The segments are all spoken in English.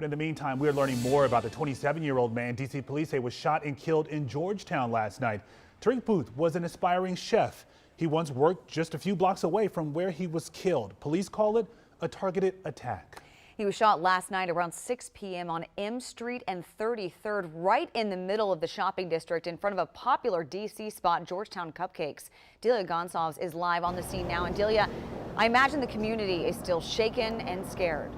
But in the meantime, we're learning more about the 27-year-old man D.C. police say was shot and killed in Georgetown last night. Tarek Booke was an aspiring chef. He once worked just a few blocks away from where he was killed. Police call it a targeted attack. He was shot last night around 6 p.m. on M Street and 33rd, right in the middle of the shopping district in front of a popular D.C. spot, Georgetown Cupcakes. Delia Gonsalves is live on the scene now. And Delia, I imagine the community is still shaken and scared.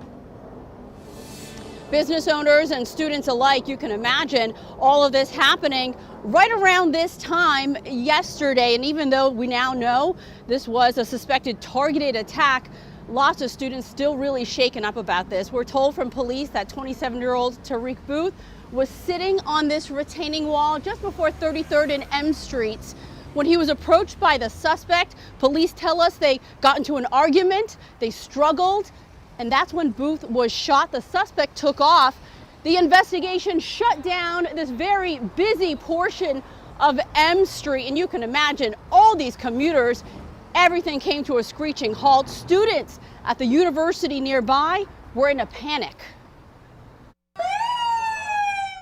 Business owners and students alike, you can imagine all of this happening right around this time yesterday. And even though we now know this was a suspected targeted attack, lots of students still really shaken up about this. We're told from police that 27-year-old Tarek Booke was sitting on this retaining wall just before 33rd and M Streets when he was approached by the suspect. Police tell us they got into an argument, they struggled, and that's when Booke was shot. The suspect took off. The investigation shut down this very busy portion of M Street, and you can imagine all these commuters. Everything came to a screeching halt. Students at the university nearby were in a panic.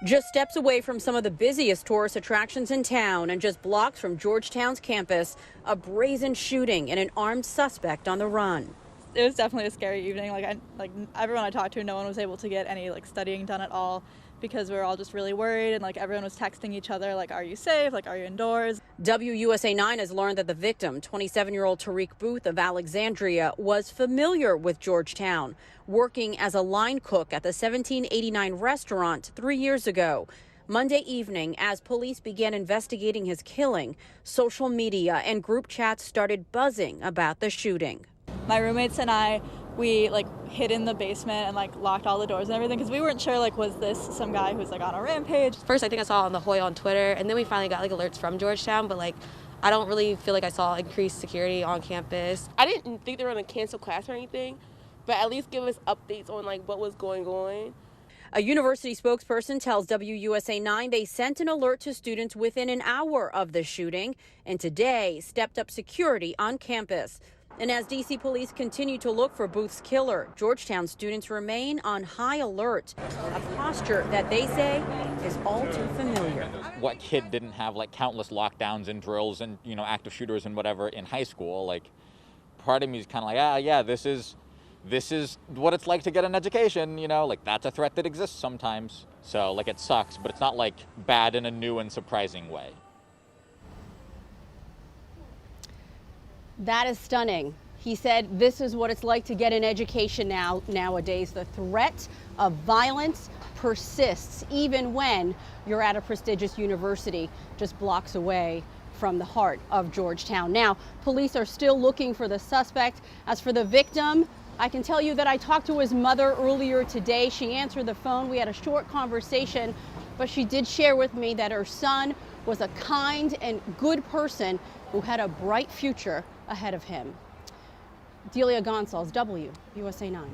Just steps away from some of the busiest tourist attractions in town and just blocks from Georgetown's campus, a brazen shooting and an armed suspect on the run. It was definitely a scary evening. Like everyone I talked to, no one was able to get any studying done at all because we were all just really worried, and everyone was texting each other are you safe, are you indoors. WUSA 9 has learned that the victim, 27-year-old Tarek Booke of Alexandria, was familiar with Georgetown, working as a line cook at the 1789 restaurant 3 years ago. Monday evening, as police began investigating his killing, social media and group chats started buzzing about the shooting. My roommates and I, we hid in the basement and locked all the doors and everything because we weren't sure was this some guy who's on a rampage. First I think I saw on the HOYA on Twitter, and then we finally got alerts from Georgetown, but I don't really feel I saw increased security on campus. I didn't think they were going to cancel class or anything, but at least give us updates on what was going on. A university spokesperson tells WUSA 9 they sent an alert to students within an hour of the shooting and today stepped up security on campus. And as D.C. police continue to look for Booth's killer, Georgetown students remain on high alert, a posture that they say is all too familiar. What kid didn't have countless lockdowns and drills and, active shooters and whatever in high school? Part of me is kind of yeah, this is what it's like to get an education, that's a threat that exists sometimes. So it sucks, but it's not bad in a new and surprising way. That is stunning. He said this is what it's like to get an education nowadays. The threat of violence persists even when you're at a prestigious university just blocks away from the heart of Georgetown. Now, police are still looking for the suspect. As for the victim, I can tell you that I talked to his mother earlier today. She answered the phone. We had a short conversation, but she did share with me that her son was a kind and good person who had a bright future ahead of him. Delia Gonsalves, WUSA 9.